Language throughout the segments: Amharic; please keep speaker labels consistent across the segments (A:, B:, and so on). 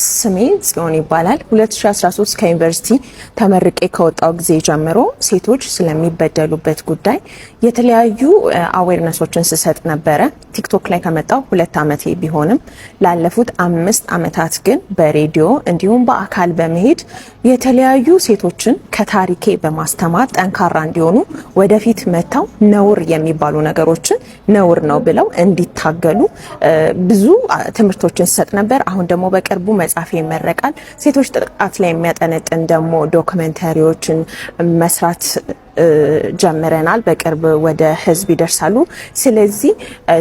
A: ስሜ ጽዮን ይባላል 2013 ከዩኒቨርሲቲ ተመርቄ ከወጣው ጊዜ ጀምሮ ሴቶች ስለሚበደሉበት ጉዳይ የተለያዩ አዌርነሶችን ስሰጥ ነበረ ቲክቶክ ላይ ከመጣው 2 አመቴ ቢሆንም ላለፉት 5 አመታት ግን በሬዲዮ እንዲሁም በአካል በመሄድ የተለያዩ ሴቶችን ከታሪኬ በማስተማር ጠንካራ እንዲሆኑ ወደፊት መተው ነውር የሚባሉ ነገሮችን ነውር ነው ብለው እንዲታገሉ ብዙ ትምህርቶችን ስሰጥ ነበር አሁን ደግሞ በቅርቡ መጽሐፍ ይመረቃል ሴቶች ጥቃት ላይ የሚያጠነጥን ደግሞ ዶክመንተሪዎችን መስራት ጀምረናል በቅርብ ወደ ህዝብ ይደርሳሉ ስለዚህ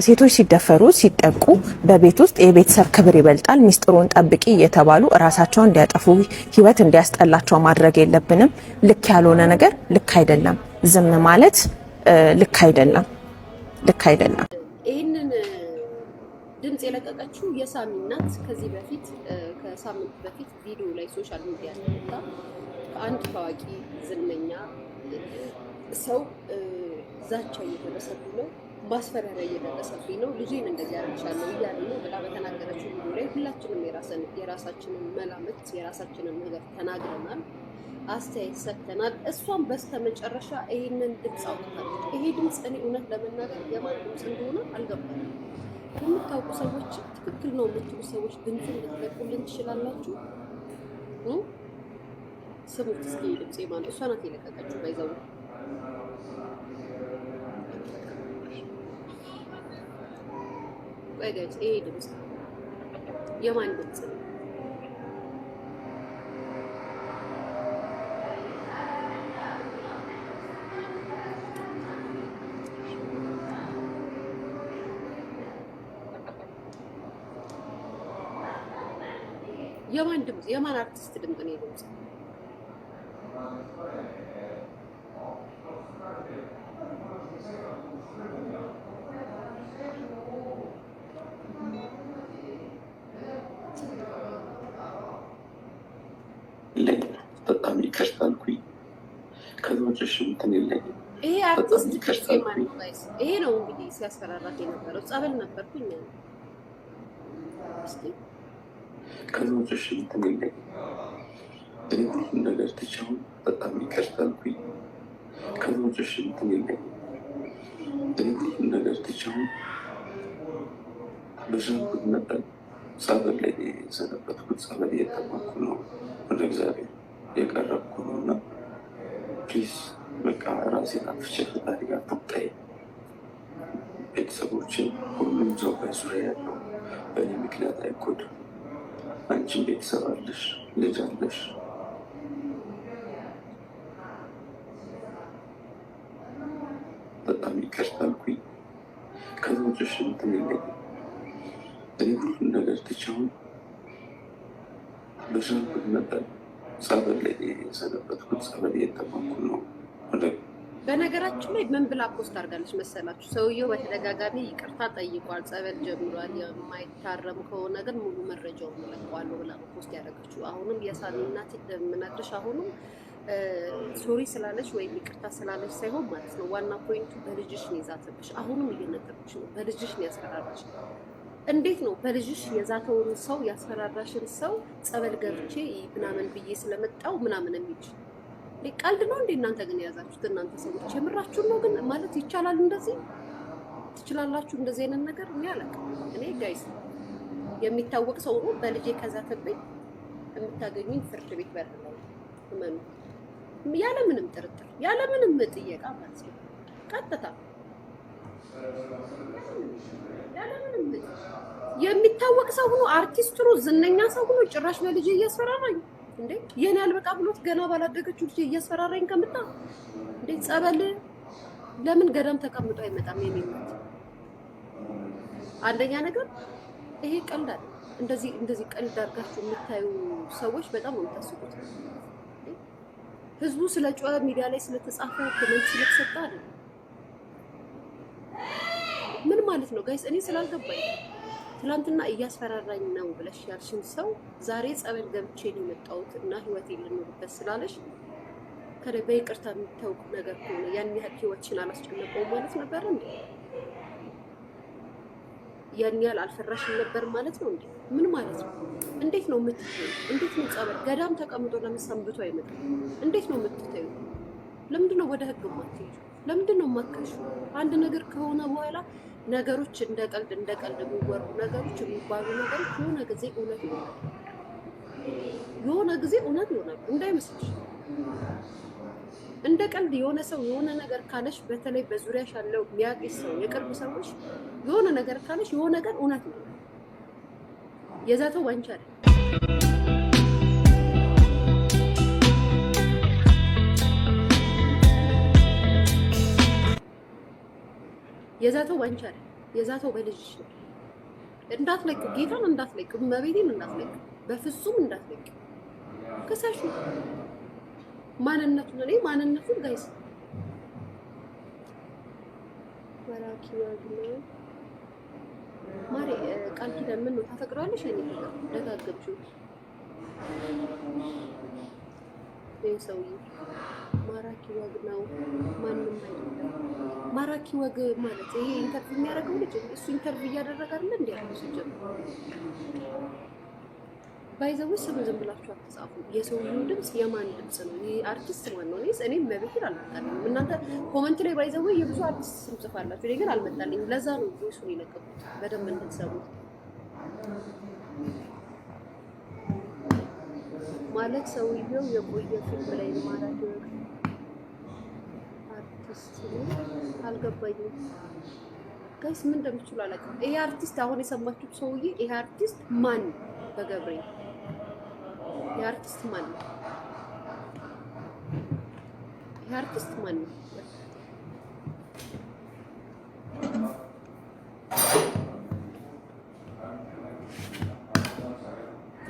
A: ሴቶች ሲደፈሩ ሲጠቁ በቤት ውስጥ የቤተሰብ ክብር ይበልጣል ሚስጥሩን ጠብቂ እየተባሉ ራሳቸውን እንዲያጠፉ ህይወት እንዲያስጠላቸው ማድረግ የለብንም ልክ ያልሆነ ነገር ልክ አይደለም ዝም ማለት ልክ አይደለም
B: ድምጽ የለቀቀችው የሳሚ እናት ከዚህ በፊት ከሳምንት በፊት ቪዲዮ ላይ ሶሻል ሚዲያ ላይ ወጣ አንድ ታዋቂ ዝነኛ ሰው ዛቻ እየደረሰብኝ ነው ማስፈራሪያ እየደረሰብኝ ነው ልጄን እንደዚህ አርግሻለሁ እያለ ነው ብላ በተናገረችው ቪዲዮ ላይ ሁላችንም የራሳችንን መላምት የራሳችንን ነገር ተናግረናል አስተያየት ሰጥተናል እሷም በስተመጨረሻ ይሄንን ድምጽ አውጥታለች ይሄ ድምጽ እኔ እውነት ለመናገር የማን ድምጽ እንደሆነ አልገባኝም የምታውቁ ሰዎች ትክክል ነው የምትሉ ሰዎች ድምፁን ልትለቁልን ትችላላችሁ ስሙት እስኪ ድምጽ የማን እሷ ናት የለቀቀችው ባይዘው ወይስ ይሄ ድምጽ የማን ድምጽ ነው የማን ድምጽ የማን አርቲስት ድምጽ ነው ድምጽ
C: በጣም ይከርታልኩኝ ከዚህ እንትን የለኝ
B: ይሄ አርቲስት ከማን ነው ጋይስ ይሄ ነው እንግዲህ ሲያስፈራራት የነበረው ጸበል ነበርኩኝ እስኪ
C: ከዚህ እንትን የለኝ ሁሉም ነገር ትቻውን በጣም ይከርታልኩኝ ከዚህ እንትን የለኝ ሁሉም ነገር ትቻውን በሻልኩት መጠን ጸበል ላይ የሰነበትኩት ጸበል እየተማኩ ነው ወደ እግዚአብሔር የቀረብኩ ነው እና ፕሊዝ በቃ ራሴን አፍቼ ፈጣሪ ጋር ተጣይ ቤተሰቦችን ሁሉም ሰው በዙሪያ ያለው በእኔ ምክንያት አይጎዳ አንቺን ቤተሰብ አለሽ ልጅ አለሽ በጣም ይከርታልኩኝ ከዚህ እንትን የለኝ ሁሉም ነገር ትቻውን በሻልኩት መጠን ጸበል ላይ የሰነበትኩት ጸበል እየተማኩ ነው
B: በነገራችን ላይ ምን ብላ ፖስት አድርጋለች መሰላችሁ ሰውየው በተደጋጋሚ ይቅርታ ጠይቋል ጸበል ጀምሯል የማይታረም ከሆነ ግን ሙሉ መረጃውን ለቋል ብላ ፖስት ያደረገችው አሁንም የሳሚ እናት እንደምናድርሽ አሁንም ሶሪ ስላለች ወይ ይቅርታ ስላለች ሳይሆን ማለት ነው ዋና ፖይንቱ በልጅሽ ነው ይዛተብሽ አሁንም እየነገርኩሽ ነው በልጅሽ ነው ያስፈራራሽ እንዴት ነው በልጅሽ የዛተውን ሰው ያስፈራራሽን ሰው ጸበል ገብቼ ምናምን ብዬ ስለመጣው ምናምን የሚልሽ ቀልድ ነው እንዴ እናንተ ግን ያዛችሁት እናንተ ሰዎች የምራችሁ ነው ግን ማለት ይቻላል እንደዚህ ትችላላችሁ እንደዚህ አይነት ነገር እኔ አላውቅም እኔ ጋይስ የሚታወቅ ሰው ነው በልጄ ከዛተብኝ የምታገኙኝ ፍርድ ቤት በር ነው እመኑ ያለ ምንም ጥርጥር ያለ ምንም ጥያቄ ማለት ነው ቀጥታ ያለ ምንም የሚታወቅ ሰው ሆኖ አርቲስት ነው ዝነኛ ሰው ሆኖ ጭራሽ በልጄ እያስፈራራኝ እንዴ የኔ አልበቃ ብሎት ገና ባላደገችው ልጅ እያስፈራራኝ ከምጣ እንዴ ጸበል ለምን ገዳም ተቀምጦ አይመጣም የሚመት አንደኛ ነገር ይሄ ቀልድ እንደዚህ ቀልድ አድርጋችሁ የምታዩ ሰዎች በጣም ነው የምታስቡት ህዝቡ ስለ ጮኸ ሚዲያ ላይ ስለተጻፈ ኮሜንት ስለተሰጠ አይደል ምን ማለት ነው ጋይስ እኔ ስላልገባኝ ትላንትና እያስፈራራኝ ነው ብለሽ ያልሽን ሰው ዛሬ ጸበል ገብቼ ነው የመጣሁት እና ህይወቴን ልኖርበት ስላለሽ ከደ በይቅርታ የምታውቁ ነገር ከሆነ ያን ያህል ህይወትሽን አላስጨነቀውም ማለት ነበር እንዴ ያን ያህል አልፈራሽም ነበር ማለት ነው እንዴ? ምን ማለት ነው? እንዴት ነው የምትተዩ? እንዴት ነው ጸበል ገዳም ተቀምጦ ለመሰንብቶ አይመጣም? እንዴት ነው የምትተዩ? ለምንድን ነው ወደ ህግ ማትሄዱ? ለምንድን ነው ማከሹ? አንድ ነገር ከሆነ በኋላ ነገሮች እንደ ቀልድ የሚወሩ ነገሮች የሚባሉ ነገሮች የሆነ ጊዜ እውነት ይሆናል። የሆነ ጊዜ እውነት ይሆናል እንዳይመስልሽ። እንደ ቀልድ የሆነ ሰው የሆነ ነገር ካለሽ፣ በተለይ በዙሪያሽ ያለው የሚያውቅሽ ሰው የቅርብ ሰዎች የሆነ ነገር ካለሽ የሆነ ቀን እውነት ነው። የዛተው ባንቺ አይደል። የዛተው ባንቺ አይደል። የዛተው በልጅሽ ነው። እንዳትለቅ፣ ጌታን እንዳትለቅ፣ እመቤቴን እንዳትለቅ፣ በፍጹም እንዳትለቅ። ከሳሹ ማንነቱን እኔ ማንነቱን ጋይስ ወራኪ ወግነ ማሪ ቃል ኪዳን ምን ነው ታፈቅራለሽ? እኔ ደጋገብሽው ሰውዬ ማራኪ ወግ ነው። ማንም አይደለም። ማራኪ ወግ ማለት ይሄ ኢንተርቪው የሚያደርገው ልጅ እሱ ኢንተርቪው እያደረገ አይደል እንዴ? ያለው ሲጀምር ባይዘው ስም ዝም ብላችሁ አትጻፉ። የሰውየው ድምጽ የማን ድምጽ ነው? ይሄ አርቲስት ማን ነው? እኔ መብሄር አልመጣልኝም። እናንተ ኮመንት ላይ ባይዘው የብዙ አርቲስት ስም ጽፋላችሁ፣ እኔ ግን አልመጣልኝም። ለዛ ነው ቮይሱን የለቀቁት በደንብ እንድትሰሙት። ማለት ሰውየው የቆየ ፊልም ላይ ማራኪ ወግ አርቲስት ነው። አልገባኝም ጋይስ፣ ምን እንደምትችሉ አላውቅም። ይሄ አርቲስት አሁን የሰማችሁት ሰውዬ ይሄ አርቲስት ማን ነው? በገብርኤል የአርቲስት ማን ነው? የአርቲስት ማን ነው?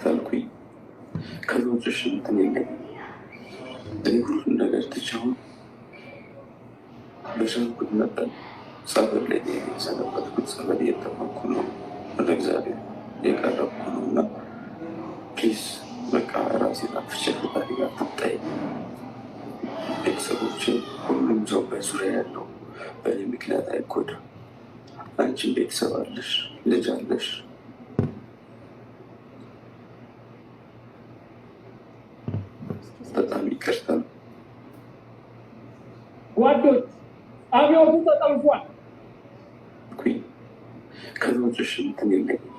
C: ታልኩኝ ከሎጅሽ እንትን የለም። እኔ ሁሉም ነገር ትቻውን በሻልኩት መጠን ጸበል ላይ የሰነበትኩት ጸበል እየተጠመኩ ነው፣ ወደ እግዚአብሔር የቀረብኩ ነው እና ፕሊዝ በቃ ራሴን አፍቼ ፈጣሪ ጋር ትጣይ። ቤተሰቦችን ሁሉም ሰው በዙሪያ ያለው በእኔ ምክንያት አይጎዳ። አንቺን ቤተሰብ አለሽ፣ ልጅ አለሽ። በጣም ይቅርታ
D: ጓዶች፣ አብዮቱ ተጠልፏል።
C: ከሎጅሽ እንትን የለኝም።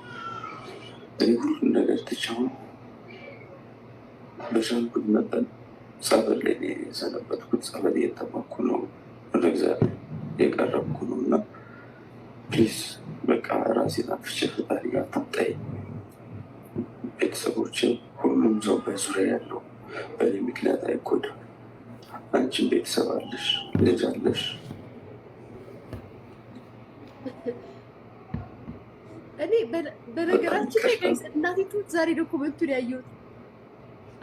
C: እኔ ሁሉም ነገር ትቻውን በሻልኩት መጠን ጸበል ላይ የሰነበትኩት ጸበል እየተጠመኩ ነው፣ ወደ እግዚአብሔር የቀረብኩ ነው እና ፕሊዝ በቃ ራሴን አፍቼ ፈጣሪ ጋር ትጣይ። ቤተሰቦችን ሁሉም ሰው በዙሪያ ያለው በእኔ ምክንያት አይጎዳ። አንቺን ቤተሰብ አለሽ፣ ልጅ አለሽ።
B: እኔ በነገራችን ላይ ጋይስ እናቴቱ ዛሬ ዶኩመንቱን ያየሁት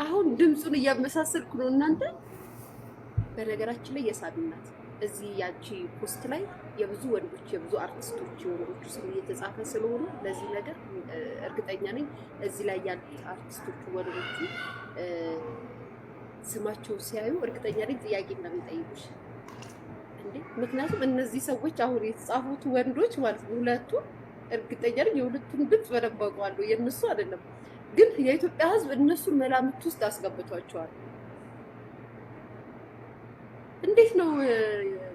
B: አሁን ድምፁን እያመሳሰልኩ ነው እናንተ። በነገራችን ላይ የሳቢ እናት እዚህ ያቺ ፖስት ላይ የብዙ ወንዶች የብዙ አርቲስቶች የወንዶቹ ስም እየተጻፈ ስለሆነ ለዚህ ነገር እርግጠኛ ነኝ እዚህ ላይ ያሉት አርቲስቶቹ ወንዶቹ ስማቸው ሲያዩ እርግጠኛ ነኝ ጥያቄ እንደሚጠይቁሽ እንዴ። ምክንያቱም እነዚህ ሰዎች አሁን የተጻፉት ወንዶች ማለት ነው ሁለቱ እርግጠኛ ነኝ የሁለቱን ድምፅ በደንብ አውቀዋለሁ። የእነሱ አይደለም ግን የኢትዮጵያ ሕዝብ እነሱን መላምት ውስጥ አስገብቷቸዋል። እንዴት ነው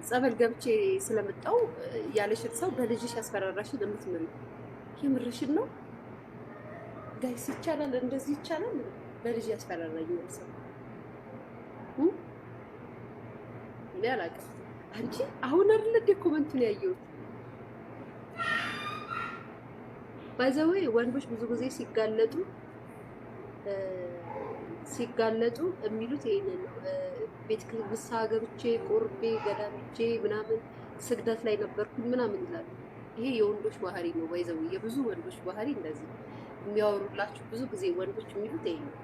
B: ጸበል ገብቼ ስለመጣው ያለሽን ሰው በልጅሽ ያስፈራራሽን የምትምሪ? የምርሽን ነው ጋይስ? ይቻላል? እንደዚህ ይቻላል? በልጅ ያስፈራራኝ ሰው እኔ አላውቅም። አንቺ አሁን አይደል እንደ ኮመንቱን ያየሁት። ባይዘዌ ወንዶች ብዙ ጊዜ ሲጋለጡ የሚሉት ይሄንን ነው። ቤት ንስሐ ገብቼ ቆርቤ ገዳምቼ ምናምን ስግደት ላይ ነበርኩኝ ምናምን ይላሉ። ይሄ የወንዶች ባህሪ ነው። ባይዘዌ የብዙ ወንዶች ባህሪ እንደዚህ የሚያወሩላችሁ ብዙ ጊዜ ወንዶች የሚሉት ይሄ ነው።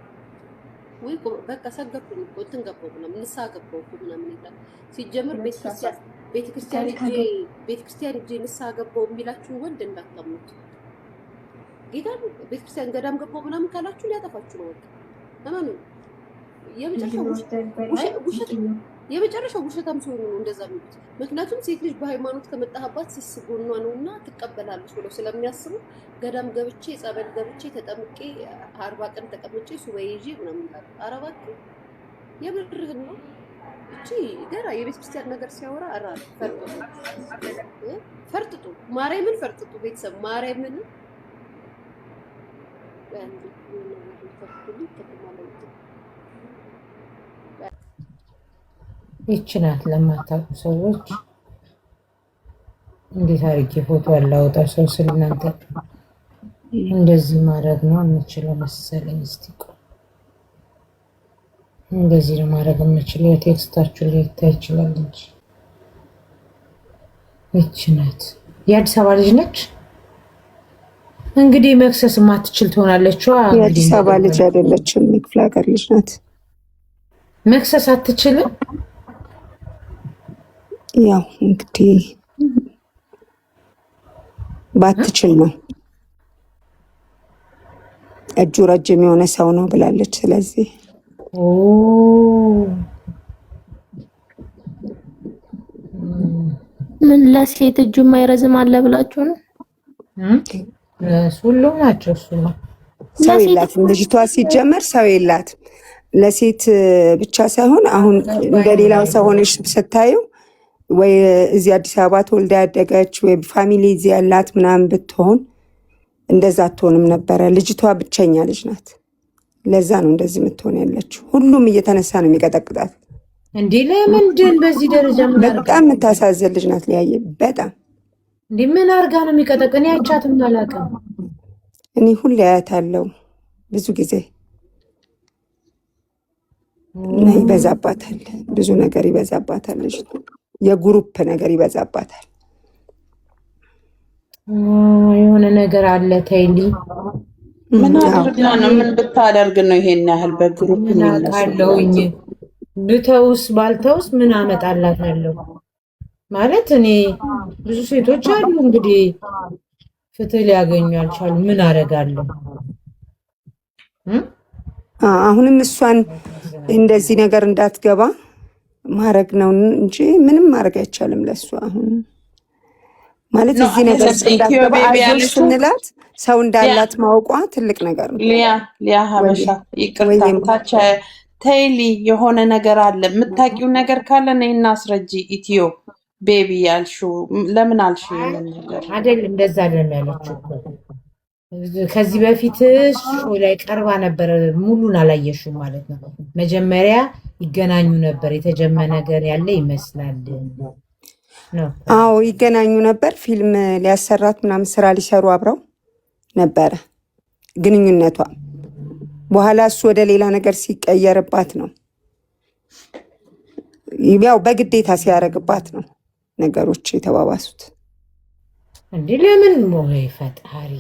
B: ወይ በቃ ሰገድኩኝ እኮ እንትን ገባሁ ምናምን ንስሐ ገባሁ እኮ ምናምን ይላል። ሲጀምር ቤተክርስቲያን ሂጄ ንስሐ ገባሁ የሚላችሁ ወንድ እንዳታምኑት። ጌታ ቤተክርስቲያን ገዳም ገባሁ ምናምን ካላችሁ ሊያጠፋችሁ ነው። በቃ ለማኑ የመጨረሻው ውሸታም ሲሆኑ ነው እንደዛ የሚሉት። ምክንያቱም ሴት ልጅ በሃይማኖት ከመጣህባት ስስ ጎኗ ነውና ትቀበላለች ብለው ስለሚያስቡ ገዳም ገብቼ ጸበል ገብቼ ተጠምቄ 40 ቀን ተቀምጬ ሱባኤ ይዤ ምናምን ይላሉ። ኧረ እባክህ የምርህን ነው። እቺ ገና የቤተ ክርስቲያን ነገር ሲያወራ ፈርጥጡ ማርያምን ፈርጥጡ ቤተሰብ ማርያምን
E: ይችላል። ለማታውቁ ሰዎች እንዴት አድርጌ ፎቶ ያላወጣው ሰው ስለናንተ እንደዚህ ማድረግ ነው የምችለው መሰለኝ። እስቲ እንደዚህ ነው ማድረግ የምችለው። ቴክስታችሁ ላይ ይታይ ይችላል እንጂ ይችናት የአዲስ አበባ ልጅ ነች። እንግዲህ መክሰስ ማትችል ትሆናለች።
F: የአዲስ አበባ ልጅ አይደለችም፣ የክፍለ ሀገር ልጅ ናት።
E: መክሰስ አትችልም።
F: ያው እንግዲህ ባትችል ነው እጁ ረጅም የሆነ ሰው ነው ብላለች። ስለዚህ
G: ምን ለሴት እጁ የማይረዝም አለ ብላችሁ ነው?
E: ሁሉም ናቸው። እሱ ነው
F: ሰው የላትም ልጅቷ ሲጀመር ሰው የላትም። ለሴት ብቻ ሳይሆን አሁን እንደሌላው ሰው ሆነሽ ስታዩ ወይ እዚህ አዲስ አበባ ተወልዳ ያደገች ወይ ፋሚሊ እዚህ ያላት ምናምን ብትሆን እንደዛ አትሆንም ነበረ። ልጅቷ ብቸኛ ልጅ ናት። ለዛ ነው እንደዚህ የምትሆን ያለችው። ሁሉም እየተነሳ ነው የሚቀጠቅጣት።
E: እንዴ ለምንድን በዚህ ደረጃ
F: በጣም የምታሳዝን ልጅ ናት። ሊያየ በጣም
E: እንዴ ምን አርጋ ነው የሚቀጠቅን? ያቻትም አላውቅም።
F: እኔ ሁሌ አያታለሁ ብዙ ጊዜ እና ይበዛባታል፣ ብዙ ነገር ይበዛባታል። ልጅ የግሩፕ ነገር ይበዛባታል።
E: የሆነ ነገር አለ። ተይሊ
H: ምን አድርጋ ነው? ምን ብታደርግ ነው ይሄን ያህል በግሩፕ
E: አለውኝ? ብተውስ ባልተውስ ምን አመጣላታለሁ ማለት እኔ ብዙ ሴቶች አሉ እንግዲህ ፍትህ ሊያገኙ ያልቻሉ ምን አደርጋለሁ?
F: አሁንም እሷን እንደዚህ ነገር እንዳትገባ ማድረግ ነው እንጂ ምንም ማድረግ አይቻልም ለሷ። አሁን ማለት እዚህ ነገር እንዳትገባ አይዞሽ ስንላት ሰው እንዳላት ማወቋ ትልቅ ነገር ነው።
H: ሊያ ሀበሻ ይቅርታ ታች ተይሊ የሆነ ነገር አለ የምታውቂው ነገር ካለ ነይና አስረጂ። ኢትዮ ቤቢ ያልሽው ለምን አልሽ? ነገር
E: አይደል እንደዛ አይደለም ያለችው። ከዚህ በፊት ሾው ላይ ቀርባ ነበር። ሙሉን አላየሽው ማለት ነው። መጀመሪያ ይገናኙ ነበር። የተጀመረ ነገር ያለ ይመስላል ነው።
F: አዎ ይገናኙ ነበር። ፊልም ሊያሰራት ምናምን ስራ ሊሰሩ አብረው ነበረ ግንኙነቷ። በኋላ እሱ ወደ ሌላ ነገር ሲቀየርባት ነው ያው በግዴታ ሲያደርግባት ነው ነገሮች የተባባሱት።
E: እንዴ ለምን ሞይ ፈጣሪ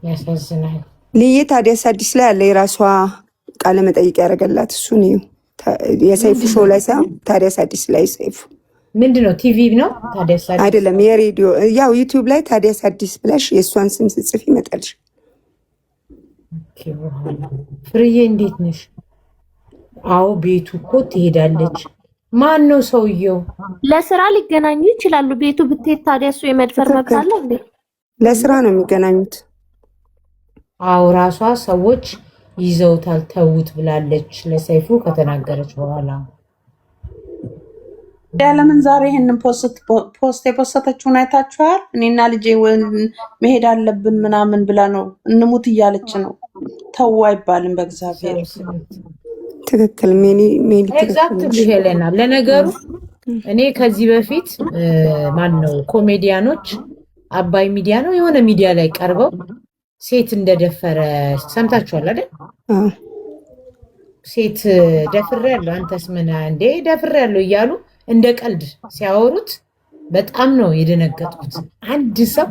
E: ያሳዝናል።
F: ልዬ ታዲያስ አዲስ ላይ ያለ የራሷ ቃለ መጠይቅ ያደረገላት እሱ ነው። የሰይፉ ሾው ላይ ሳይሆን ታዲያስ አዲስ ላይ ሰይፉ
E: ምንድነው ቲቪ ነው ታዲያስ አዲስ
F: አይደለም፣ የሬዲዮ ያው ዩቲዩብ ላይ ታዲያስ አዲስ ብለሽ የእሷን ስም ስጽፍ ይመጣልሽ።
E: ፍርዬ እንዴት ነሽ? አዎ ቤቱ እኮ ትሄዳለች። ማን ነው ሰውየው?
G: ለስራ ሊገናኙ ይችላሉ። ቤቱ ብትሄድ ታዲያ እሱ የመድፈር መብት አለ እንዴ?
F: ለስራ ነው የሚገናኙት።
E: አዎ ራሷ ሰዎች ይዘውታል ተውት ብላለች ለሰይፉ ከተናገረች በኋላ።
H: ለምን ዛሬ ይሄንን ፖስት የፖስተችውን አይታችኋል? እኔና ልጄ መሄድ አለብን ምናምን ብላ ነው እንሙት እያለች ነው። ተው አይባልም በእግዚአብሔር።
F: ትክክል ሜሊ
E: ኤግዛክትሊ ሄለና። ለነገሩ እኔ ከዚህ በፊት ማን ነው ኮሜዲያኖች አባይ ሚዲያ ነው የሆነ ሚዲያ ላይ ቀርበው ሴት እንደደፈረ ሰምታችኋል አይደል? ሴት ደፍሬያለሁ አንተስ ምን እንዴ ደፍሬያለሁ እያሉ እንደ ቀልድ ሲያወሩት በጣም ነው የደነገጥኩት። አንድ ሰው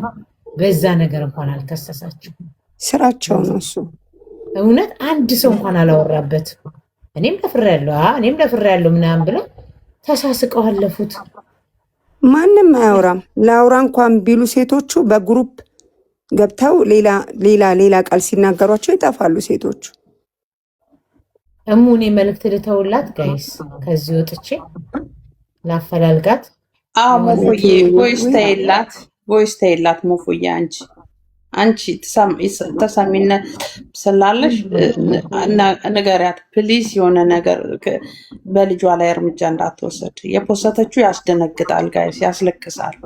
E: በዛ ነገር እንኳን አልከሰሳቸው።
F: ስራቸው ነው እሱ።
E: እውነት አንድ ሰው እንኳን አላወራበት። እኔም ደፍሬያለሁ ምናምን ብለው ተሳስቀው አለፉት።
F: ማንም አያወራም። ለአውራ እንኳን ቢሉ ሴቶቹ በግሩፕ ገብተው ሌላ ቃል ሲናገሯቸው ይጠፋሉ ሴቶቹ።
E: እሙኔ መልእክት ልተውላት ጋይስ ከዚህ ወጥቼ ላፈላልጋት።
H: ሞፉዬ ቮይስ ተይላት ሞፉዬ አንቺ ተሰሚነት ስላለሽ ንገሪያት ፕሊስ። የሆነ ነገር በልጇ ላይ እርምጃ እንዳትወሰድ። የፖሰተችው ያስደነግጣል ጋይስ፣ ያስለቅሳል።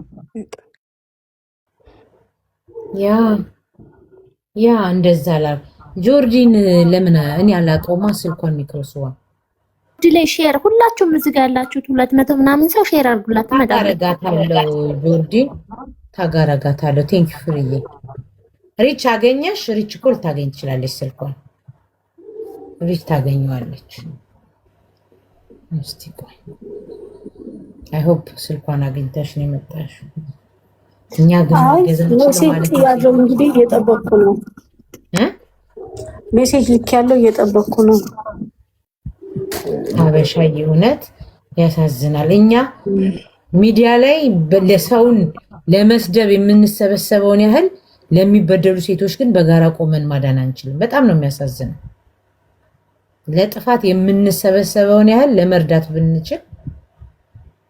E: ያ እንደዛ ላል ጆርጂን ለምን እኔ አላውቀውማ ስልኳን ሚክሮስዋ
G: ላይ ሼር ሁላችሁም እዚህ ጋር ያላችሁት 200 ምናምን ሰው ሼር አድርጉላት።
E: ታጋራጋታለሁ ጆርጂን ታጋራጋታለሁ። ቴንክ ዩ ፍሪዬ። ሪች አገኘሽ? ሪች እኮ ልታገኝ ትችላለች ስልኳን። ሪች ታገኘዋለች። እስቲ ቆይ አይ ሆፕ ስልኳን አግኝተሽ ነው የመጣሽው። እኛ ግን
I: ሜሴጅ ያለው እንግዲህ እየጠበቅኩ ነው። ሜሴጅ ልክ ያለው እየጠበቅኩ ነው።
E: ሀበሻ እውነት ያሳዝናል። እኛ ሚዲያ ላይ ለሰውን ለመስደብ የምንሰበሰበውን ያህል ለሚበደሉ ሴቶች ግን በጋራ ቆመን ማዳን አንችልም። በጣም ነው የሚያሳዝነው። ለጥፋት የምንሰበሰበውን ያህል ለመርዳት ብንችል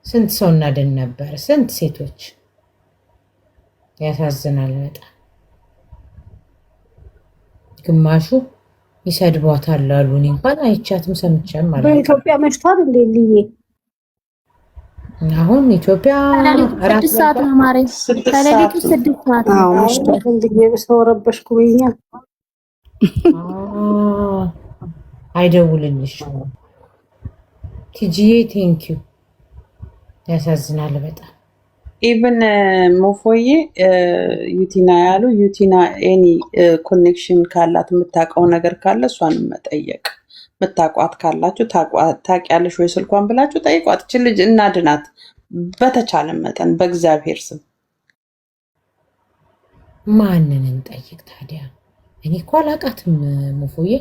E: ስንት ሰው እናድን ነበር፣ ስንት ሴቶች። ያሳዝናል በጣም። ግማሹ ይሰድቧታል አሉ። እኔ እንኳን አይቻትም ሰምቻም ማለት ነው።
I: በኢትዮጵያ መሽቷል እንዴ ልዬ?
E: አሁን ኢትዮጵያ
G: 6 ሰዓት ነው ማሬ፣ ከሌሊቱ 6 ሰዓት ነው።
I: አዎ መሽቷል እንዴ? በሰው ረበሽኩ ብኛ
E: አይደውልልሽ ቲጂዬ ቴንክ ዩ። ያሳዝናል በጣም።
H: ኢቭን ሞፎዬ ዩቲና ያሉ ዩቲና ኤኒ ኮኔክሽን ካላት የምታውቀው ነገር ካለ እሷንም መጠየቅ። የምታውቋት ካላችሁ ታውቂያለሽ ወይ ስልኳን ብላችሁ ጠይቋት። እችን ልጅ እናድናት በተቻለ መጠን በእግዚአብሔር ስም።
E: ማንን እንጠይቅ ታዲያ? እኔ እኮ አላውቃትም ሞፎዬ፣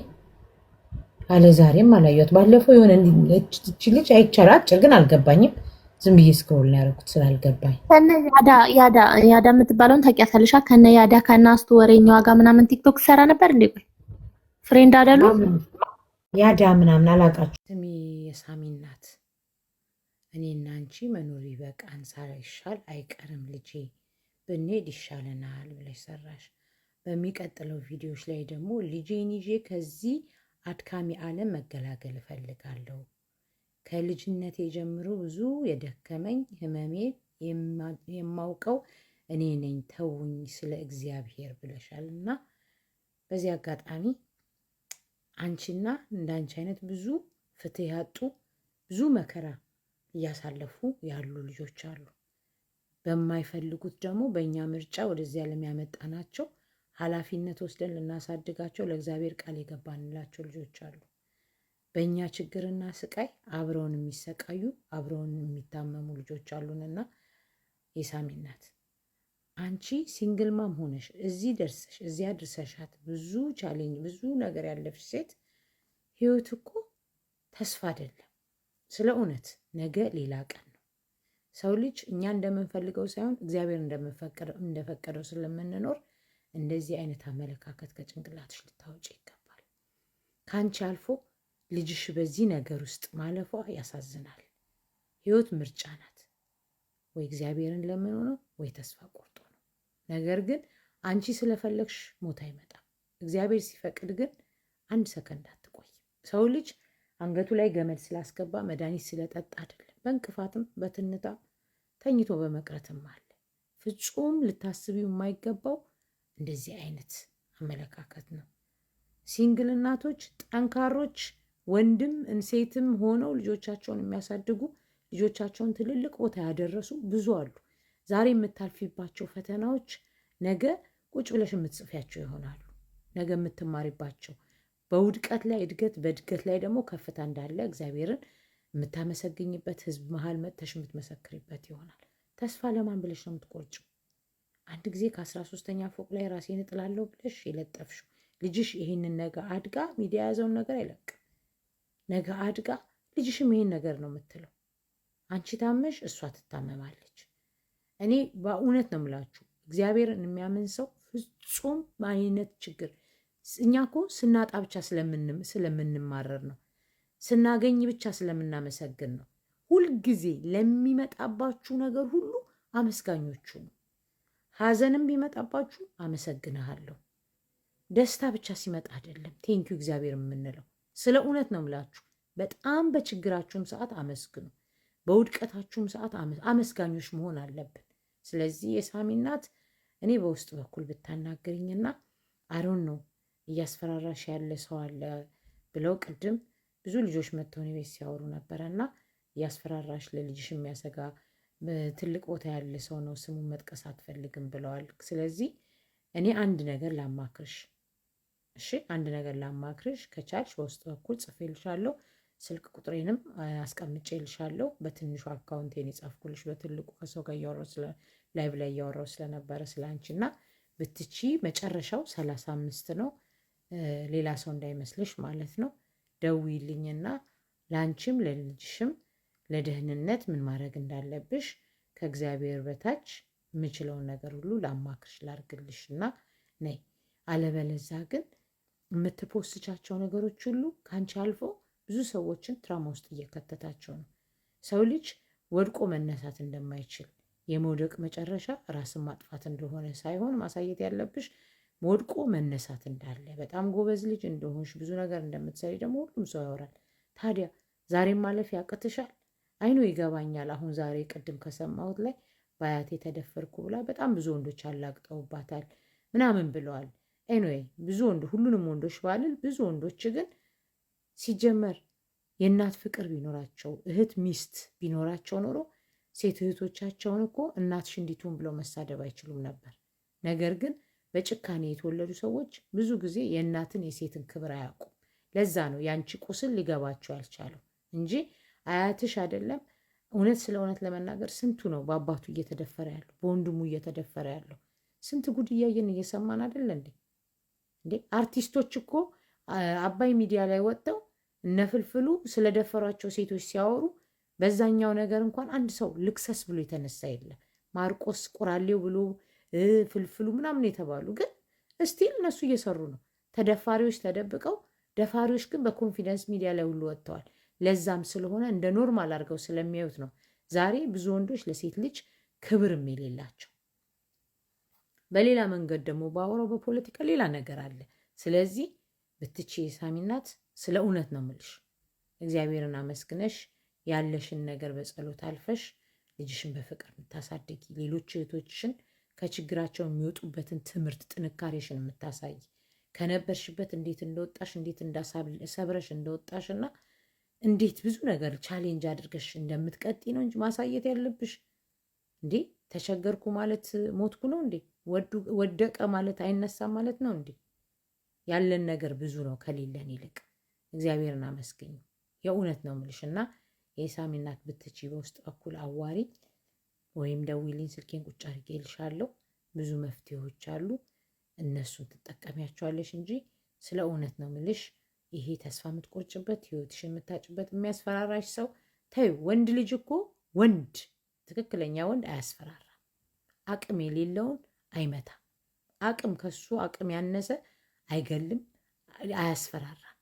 E: አለ ዛሬም አላየኋት። ባለፈው የሆነ እች ልጅ አይቻል አጭር ግን አልገባኝም። ዝም ብዬ ስክሮል ነው ያደረኩት ስላልገባኝ።
G: ከነ ያዳ የምትባለውን ታውቂያታለሽ? ከነ ያዳ ከናስቱ ወሬኛዋ ጋር ምናምን ቲክቶክ ሰራ ነበር እንዴ? ቆይ ፍሬንድ አይደሉ?
E: ያዳ ምናምን አላውቃችሁ። ስሜ የሳሚ እናት። እኔና አንቺ መኖር ይበቃን፣ ሳይሻል አይቀርም ልጄ፣ ብንሄድ ይሻለናል ብለሽ ሰራሽ። በሚቀጥለው ቪዲዮዎች ላይ ደግሞ ልጄን ይዤ ከዚህ አድካሚ ዓለም መገላገል እፈልጋለሁ። ከልጅነቴ ጀምሮ ብዙ የደከመኝ ህመሜ የማውቀው እኔ ነኝ፣ ተውኝ ስለ እግዚአብሔር ብለሻል። እና በዚህ አጋጣሚ አንቺና እንዳንቺ አይነት ብዙ ፍትህ ያጡ ብዙ መከራ እያሳለፉ ያሉ ልጆች አሉ። በማይፈልጉት ደግሞ በእኛ ምርጫ ወደዚህ ዓለም ያመጣናቸው ኃላፊነት ወስደን ልናሳድጋቸው ለእግዚአብሔር ቃል የገባንላቸው ልጆች አሉ። በእኛ ችግርና ስቃይ አብረውን የሚሰቃዩ አብረውን የሚታመሙ ልጆች አሉንና የሳሚ እናት አንቺ ሲንግል ማም ሆነሽ እዚህ ደርሰሽ እዚህ አድርሰሻት ብዙ ቻሌንጅ ብዙ ነገር ያለፍሽ ሴት ህይወት እኮ ተስፋ አይደለም። ስለ እውነት ነገ ሌላ ቀን ነው። ሰው ልጅ እኛ እንደምንፈልገው ሳይሆን እግዚአብሔር እንደፈቀደው ስለምንኖር እንደዚህ አይነት አመለካከት ከጭንቅላትሽ ልታወጪ ይገባል። ከአንቺ አልፎ ልጅሽ በዚህ ነገር ውስጥ ማለፏ ያሳዝናል። ህይወት ምርጫ ናት። ወይ እግዚአብሔርን ለምኖ ነው ወይ ተስፋ ቆርጦ ነው። ነገር ግን አንቺ ስለፈለግሽ ሞት አይመጣም። እግዚአብሔር ሲፈቅድ ግን አንድ ሰከንድ አትቆይ። ሰው ልጅ አንገቱ ላይ ገመድ ስላስገባ መድኃኒት ስለጠጣ አይደለም። በእንቅፋትም በትንታ ተኝቶ በመቅረትም አለ። ፍጹም ልታስቢው የማይገባው እንደዚህ አይነት አመለካከት ነው። ሲንግል እናቶች ጠንካሮች ወንድም ሴትም ሆነው ልጆቻቸውን የሚያሳድጉ ልጆቻቸውን ትልልቅ ቦታ ያደረሱ ብዙ አሉ። ዛሬ የምታልፊባቸው ፈተናዎች ነገ ቁጭ ብለሽ የምትጽፊያቸው ይሆናሉ። ነገ የምትማሪባቸው በውድቀት ላይ እድገት፣ በእድገት ላይ ደግሞ ከፍታ እንዳለ እግዚአብሔርን የምታመሰግኝበት ህዝብ መሀል መጥተሽ የምትመሰክሪበት ይሆናል። ተስፋ ለማን ብለሽ ነው የምትቆርጭው? አንድ ጊዜ ከ13ኛ ፎቅ ላይ ራሴን እጥላለሁ ብለሽ የለጠፍሽው ልጅሽ ይሄንን ነገ አድጋ ሚዲያ የያዘውን ነገር አይለቅም። ነገ አድጋ ልጅሽም ይሄን ነገር ነው የምትለው። አንቺ ታመሽ እሷ ትታመማለች። እኔ በእውነት ነው የምላችሁ እግዚአብሔርን የሚያምን ሰው ፍጹም አይነት ችግር እኛ እኮ ስናጣ ብቻ ስለምንማረር ነው። ስናገኝ ብቻ ስለምናመሰግን ነው። ሁልጊዜ ለሚመጣባችሁ ነገር ሁሉ አመስጋኞቹ ነው። ሐዘንም ቢመጣባችሁ አመሰግንሃለሁ። ደስታ ብቻ ሲመጣ አይደለም ቴንኪዩ እግዚአብሔር የምንለው። ስለ እውነት ነው ምላችሁ። በጣም በችግራችሁም ሰዓት አመስግኑ፣ በውድቀታችሁም ሰዓት አመስጋኞች መሆን አለብን። ስለዚህ የሳሚ እናት እኔ በውስጥ በኩል ብታናገርኝና አሮን ነው እያስፈራራሽ ያለ ሰው አለ ብለው ቅድም ብዙ ልጆች መጥተው እኔ ቤት ሲያወሩ ነበረና እያስፈራራሽ ለልጅሽ የሚያሰጋ ትልቅ ቦታ ያለ ሰው ነው፣ ስሙን መጥቀስ አትፈልግም ብለዋል። ስለዚህ እኔ አንድ ነገር ላማክርሽ፣ እሺ አንድ ነገር ላማክርሽ፣ ከቻልሽ በውስጥ በኩል ጽፌልሻለሁ፣ ስልክ ቁጥሬንም አስቀምጬልሻለሁ። በትንሹ አካውንቴን የጻፍኩልሽ፣ በትልቁ ከሰው ጋር እያወራሁ ላይቭ ላይ እያወራሁ ስለነበረ ስለ አንቺና ብትቺ መጨረሻው 35 ነው፣ ሌላ ሰው እንዳይመስልሽ ማለት ነው። ደውይልኝና ለአንቺም ለልጅሽም ለደህንነት ምን ማድረግ እንዳለብሽ ከእግዚአብሔር በታች የምችለውን ነገር ሁሉ ላማክርሽ ላርግልሽ እና ነይ። አለበለዛ ግን የምትፖስቻቸው ነገሮች ሁሉ ከአንቺ አልፎ ብዙ ሰዎችን ትራማ ውስጥ እየከተታቸው ነው። ሰው ልጅ ወድቆ መነሳት እንደማይችል የመውደቅ መጨረሻ ራስን ማጥፋት እንደሆነ ሳይሆን ማሳየት ያለብሽ ወድቆ መነሳት እንዳለ፣ በጣም ጎበዝ ልጅ እንደሆንሽ፣ ብዙ ነገር እንደምትሰሪ ደግሞ ሁሉም ሰው ያወራል። ታዲያ ዛሬም ማለፍ ያቅትሻል? አይኑ ይገባኛል። አሁን ዛሬ ቅድም ከሰማሁት ላይ በአያቴ ተደፈርኩ ብላ በጣም ብዙ ወንዶች አላግጠውባታል ምናምን ብለዋል። ኤኒዌይ ብዙ ሁሉንም ወንዶች ባልል ብዙ ወንዶች ግን ሲጀመር የእናት ፍቅር ቢኖራቸው እህት ሚስት ቢኖራቸው ኖሮ ሴት እህቶቻቸውን እኮ እናትሽ እንዲቱን ብለው መሳደብ አይችሉም ነበር። ነገር ግን በጭካኔ የተወለዱ ሰዎች ብዙ ጊዜ የእናትን የሴትን ክብር አያውቁም። ለዛ ነው ያንቺ ቁስል ሊገባቸው ያልቻለው እንጂ አያትሽ አይደለም። እውነት ስለ እውነት ለመናገር ስንቱ ነው በአባቱ እየተደፈረ ያለው፣ በወንድሙ እየተደፈረ ያለው። ስንት ጉድ እያየን እየሰማን አይደለ እንዴ? አርቲስቶች እኮ አባይ ሚዲያ ላይ ወጥተው እነፍልፍሉ ስለደፈሯቸው ሴቶች ሲያወሩ በዛኛው ነገር እንኳን አንድ ሰው ልክሰስ ብሎ የተነሳ የለም። ማርቆስ ቁራሌው ብሎ ፍልፍሉ ምናምን የተባሉ ግን እስቲል እነሱ እየሰሩ ነው። ተደፋሪዎች ተደብቀው፣ ደፋሪዎች ግን በኮንፊደንስ ሚዲያ ላይ ሁሉ ወጥተዋል። ለዛም ስለሆነ እንደ ኖርማል አድርገው ስለሚያዩት ነው ዛሬ ብዙ ወንዶች ለሴት ልጅ ክብርም የሌላቸው። በሌላ መንገድ ደግሞ ባወራው በፖለቲካ ሌላ ነገር አለ። ስለዚህ ብትቺ የሳሚ እናት ስለ እውነት ነው ምልሽ፣ እግዚአብሔርን አመስግነሽ ያለሽን ነገር በጸሎት አልፈሽ ልጅሽን በፍቅር የምታሳድጊ፣ ሌሎች እህቶችሽን ከችግራቸው የሚወጡበትን ትምህርት ጥንካሬሽን የምታሳይ፣ ከነበርሽበት እንዴት እንደወጣሽ እንዴት እንዳሰብረሽ እንደወጣሽ እና እንዴት ብዙ ነገር ቻሌንጅ አድርገሽ እንደምትቀጢ ነው እንጂ ማሳየት ያለብሽ። እንዴ ተቸገርኩ ማለት ሞትኩ ነው እንዴ? ወደቀ ማለት አይነሳም ማለት ነው እንዴ? ያለን ነገር ብዙ ነው ከሌለን ይልቅ። እግዚአብሔርን አመስግኙ። የእውነት ነው ምልሽ እና የሳሚ እናት ብትቺ በውስጥ በኩል አዋሪ ወይም ደውይልኝ፣ ስልኬን ቁጭ አድርጌልሻለሁ። ብዙ መፍትሄዎች አሉ፣ እነሱን ትጠቀሚያቸዋለሽ እንጂ ስለ እውነት ነው ምልሽ። ይሄ ተስፋ የምትቆርጭበት ህይወትሽ የምታጭበት የሚያስፈራራሽ ሰው ተይው። ወንድ ልጅ እኮ ወንድ ትክክለኛ ወንድ አያስፈራራም። አቅም የሌለውን አይመታም። አቅም ከሱ አቅም ያነሰ አይገልም፣ አያስፈራራም።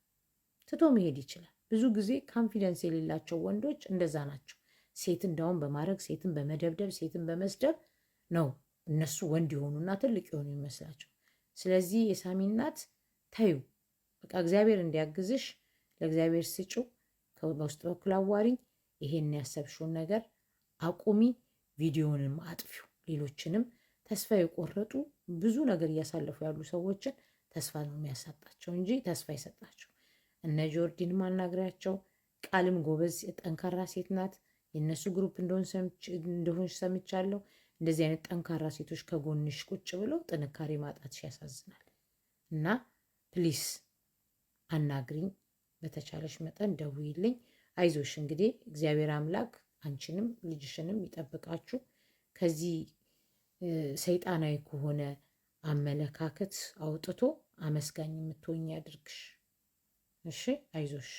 E: ትቶ መሄድ ይችላል። ብዙ ጊዜ ካንፊደንስ የሌላቸው ወንዶች እንደዛ ናቸው። ሴት እንዳውም በማድረግ ሴትን በመደብደብ ሴትን በመስደብ ነው እነሱ ወንድ የሆኑና ትልቅ የሆኑ ይመስላቸው። ስለዚህ የሳሚ እናት ተዩ፣ በቃ እግዚአብሔር እንዲያግዝሽ ለእግዚአብሔር ስጩ። በውስጥ በኩል አዋሪኝ፣ ይሄን ያሰብሽውን ነገር አቁሚ፣ ቪዲዮንም አጥፊው። ሌሎችንም ተስፋ የቆረጡ ብዙ ነገር እያሳለፉ ያሉ ሰዎችን ተስፋ ነው የሚያሳጣቸው እንጂ ተስፋ ይሰጣቸው። እነ ጆርዲን ማናገሪያቸው፣ ቃልም ጎበዝ ጠንካራ ሴት ናት። የእነሱ ግሩፕ እንደሆንሽ ሰምቻለሁ። እንደዚህ አይነት ጠንካራ ሴቶች ከጎንሽ ቁጭ ብለው ጥንካሬ ማጣትሽ ያሳዝናል። እና ፕሊስ አናግሪኝ፣ በተቻለሽ መጠን ደውይልኝ። አይዞሽ እንግዲህ እግዚአብሔር አምላክ አንቺንም ልጅሽንም ይጠብቃችሁ። ከዚህ ሰይጣናዊ ከሆነ አመለካከት አውጥቶ አመስጋኝ የምትሆኝ ያድርግሽ። እሺ አይዞሽ።